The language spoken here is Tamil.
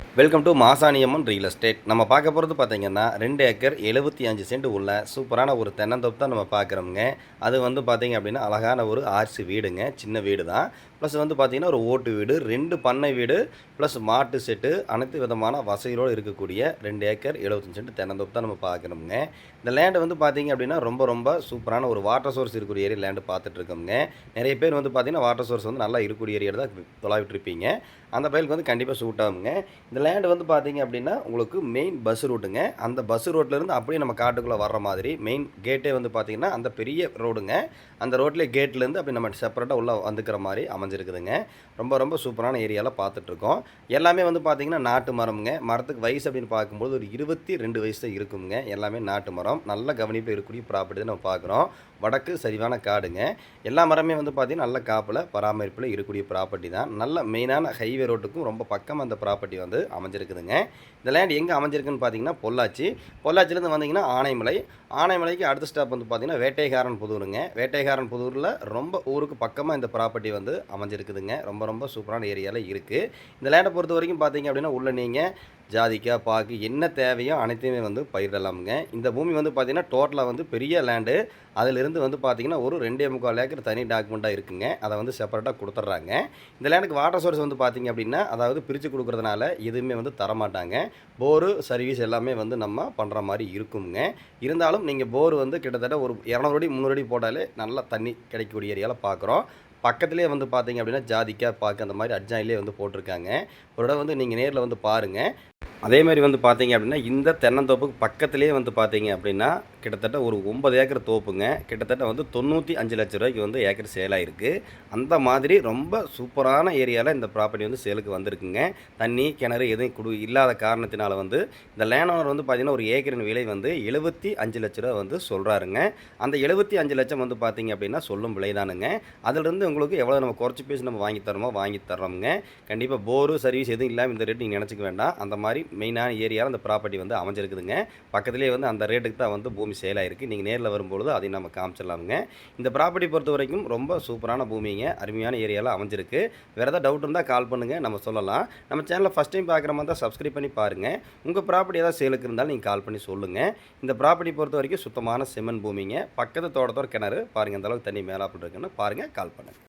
Welcome to Masaniamman real estate. நம்ம பார்க்க போகிறது பார்த்தீங்கன்னா 2 ஏக்கர் 75 சென்ட் உள்ள சூப்பரான ஒரு தென்னந்தோப்பு தான் நம்ம பார்க்குறோமுங்க. அது வந்து பார்த்தீங்க அப்படின்னா அழகான ஒரு ஆர்சி வீடுங்க. சின்ன வீடு தான். ப்ளஸ் வந்து பார்த்தீங்கன்னா ஒரு ஓட்டு வீடு, 2 பண்ணை வீடு, ப்ளஸ் மாட்டு செட்டு, அனைத்து விதமான வசதிகளோடு இருக்கக்கூடிய 2 ஏக்கர் 75 சென்ட் தென்னந்தோப்பு தான் நம்ம பார்க்குறோமுங்க. இந்த லேண்டு வந்து பார்த்தீங்க அப்படின்னா ரொம்ப ரொம்ப சூப்பரான ஒரு வாட்டர் சோர்ஸ் இருக்கக்கூடிய ஏரியா லேண்டு பார்த்துட்ருக்கோமுங்க. நிறைய பேர் வந்து பார்த்தீங்கன்னா வாட்டர் சோர்ஸ் வந்து நல்லா இருக்கக்கூடிய ஏரியா தான் தொலாவிட்டுருப்பீங்க. அந்த பயிலுக்கு வந்து கண்டிப்பாக சூட் ஆகுங்க. இந்த லேண்ட் வந்து பார்த்தீங்க அப்படின்னா உங்களுக்கு மெயின் பஸ் ரூட்டுங்க. அந்த பஸ் ரோட்லேருந்து அப்படியே நம்ம காட்டுக்குள்ளே வர்ற மாதிரி மெயின் கேட்டே வந்து பார்த்தீங்கன்னா அந்த பெரிய ரோடுங்க. அந்த ரோட்லேயே கேட்லேருந்து அப்படி நம்ம செப்பரேட்டாக உள்ளே வந்துக்கிற மாதிரி அமைஞ்சிருக்குதுங்க. ரொம்ப ரொம்ப சூப்பரான ஏரியாவில் பார்த்துட்ருக்கோம். எல்லாமே வந்து பார்த்தீங்கன்னா நாட்டு மரம்ங்க. மரத்துக்கு வயசு அப்படின்னு பார்க்கும்போது ஒரு 22 வயசு தான் இருக்குங்க. எல்லாமே நாட்டு மரம். நல்ல கவனிப்பு இருக்கக்கூடிய ப்ராப்பர்ட்டி தான் நம்ம பார்க்குறோம். வடக்கு சரிவான காடுங்க. எல்லா மரமே வந்து பார்த்தீங்கன்னா நல்ல காப்பில் பராமரிப்பில் இருக்கக்கூடிய ப்ராப்பர்ட்டி தான். நல்ல மெயினான ஹைவே ரோட்டுக்கும் ரொம்ப பக்கம் அந்த ப்ராப்பர்ட்டி வந்து அமைஞ்சிருக்குதுங்க. இந்த லேண்ட் எங்கே அமைஞ்சிருக்குன்னு பார்த்தீங்கன்னா பொள்ளாச்சி. பொள்ளாச்சிலேருந்து வந்தீங்கன்னா ஆனைமலை. ஆனைமலைக்கு அடுத்த ஸ்டாப் வந்து பார்த்தீங்கன்னா வேட்டைக்காரன் புதூருங்க. வேட்டைக்காரன் புதூரில் ரொம்ப ஊருக்கு பக்கமாக இந்த ப்ராப்பர்ட்டி வந்து அமைஞ்சிருக்குதுங்க. ரொம்ப ரொம்ப சூப்பரான ஏரியாவில் இருக்குது. இந்த லேண்டை பொறுத்த வரைக்கும் பார்த்தீங்க அப்படின்னா உள்ள நீங்கள் ஜாதிக்காய், பாக்கு என்ன தேவையோ அனைத்தையுமே வந்து பயிரிடலாமுங்க. இந்த பூமி வந்து பார்த்தீங்கன்னா டோட்டலாக வந்து பெரிய லேண்டு. அதிலிருந்து வந்து பார்த்தீங்கன்னா ஒரு 2.25 ஏக்கர் தனி டாக்குமெண்ட்டாக இருக்குங்க. அதை வந்து செப்பரேட்டாக கொடுத்துட்றாங்க. இந்த லேண்டுக்கு வாட்டர் சோர்ஸ் வந்து பார்த்தீங்க அப்படின்னா அதாவது பிரித்து கொடுக்குறதுனால எதுவுமே வந்து தரமாட்டாங்க. போரு சர்வீஸ் எல்லாமே வந்து நம்ம பண்ணுற மாதிரி இருக்குங்க. இருந்தாலும் நீங்கள் போர் வந்து கிட்டத்தட்ட ஒரு 200 அடி 300 அடி போட்டாலே நல்லா தண்ணி கிடைக்கக்கூடிய ஏரியாவில் பார்க்குறோம். பக்கத்திலே வந்து பார்த்தீங்க அப்படின்னா ஜாதிக்காய், பாக்கு அந்த மாதிரி அட்ஜாயிலே வந்து போட்டிருக்காங்க. ஒரு இடம் வந்து நீங்கள் நேரில் வந்து பாருங்கள். அதேமாதிரி வந்து பார்த்தீங்க அப்படின்னா இந்த தென்னந்தோப்புக்கு பக்கத்துலேயே வந்து பார்த்தீங்க அப்படின்னா கிட்டத்தட்ட ஒரு 9 ஏக்கர் தோப்புங்க. கிட்டத்தட்ட வந்து 95 லட்ச ரூபாய்க்கு வந்து ஏக்கர் சேல் ஆகிருக்கு. அந்த மாதிரி ரொம்ப சூப்பரான ஏரியாவில் இந்த ப்ராப்பர்ட்டி வந்து சேலுக்கு வந்திருக்குங்க. தண்ணி கிணறு எதுவும் இல்லாத காரணத்தினால வந்து இந்த லேண்ட் ஓனர் வந்து பார்த்தீங்கன்னா ஒரு ஏக்கரின் விலை வந்து 75 லட்ச ரூபா வந்து சொல்கிறாருங்க. அந்த 75 லட்சம் வந்து பார்த்தீங்க அப்படின்னா சொல்லும் விலை தானுங்க. அதிலிருந்து உங்களுக்கு எவ்வளோ நம்ம குறைச்சி பேசி நம்ம வாங்கி தரோமோ வாங்கி தர்றோமுங்க. கண்டிப்பாக போரு சர்வீஸ் எதுவும் இல்லாமல் இந்த ரேட் நீங்கள் நினச்சிக்க வேண்டாம். அந்த மாதிரி மெயினான ஏரியாவில் அந்த ப்ராப்பர்ட்டி வந்து அமைஞ்சிருக்குதுங்க. பக்கத்துலேயே வந்து அந்த ரேட்டுக்கு தான் வந்து பூமி சேல் ஆகிருக்கு. நீங்கள் நேரில் வரும்பொழுது அதையும் நம்ம காமிச்சிடலாமுங்க. இந்த ப்ராப்பர்ட்டி பொறுத்த வரைக்கும் ரொம்ப சூப்பரான பூமிங்க. அருமையான ஏரியாவில் அமைஞ்சிருக்கு. வேறு ஏதாவது டவுட் இருந்தால் கால் பண்ணுங்கள், நம்ம சொல்லலாம். நம்ம சேனலில் ஃபஸ்ட் டைம் பார்க்குற மாதிரி தான் சப்ஸ்கிரைப் பண்ணி பாருங்கள். உங்கள் ப்ராப்பர்ட்டி ஏதாவது சேலுக்கு இருந்தாலும் நீங்கள் கால் பண்ணி சொல்லுங்கள். இந்த ப்ராப்பர்ட்டி பொறுத்த வரைக்கும் சுத்தமான செம்மண் பூமிங்க. பக்கத்து தோட்டத்தோட கிணறு பாருங்கள், அந்த அளவுக்கு தண்ணி மேலாப்பில் இருக்குன்னு பாருங்கள், கால் பண்ணுங்கள்.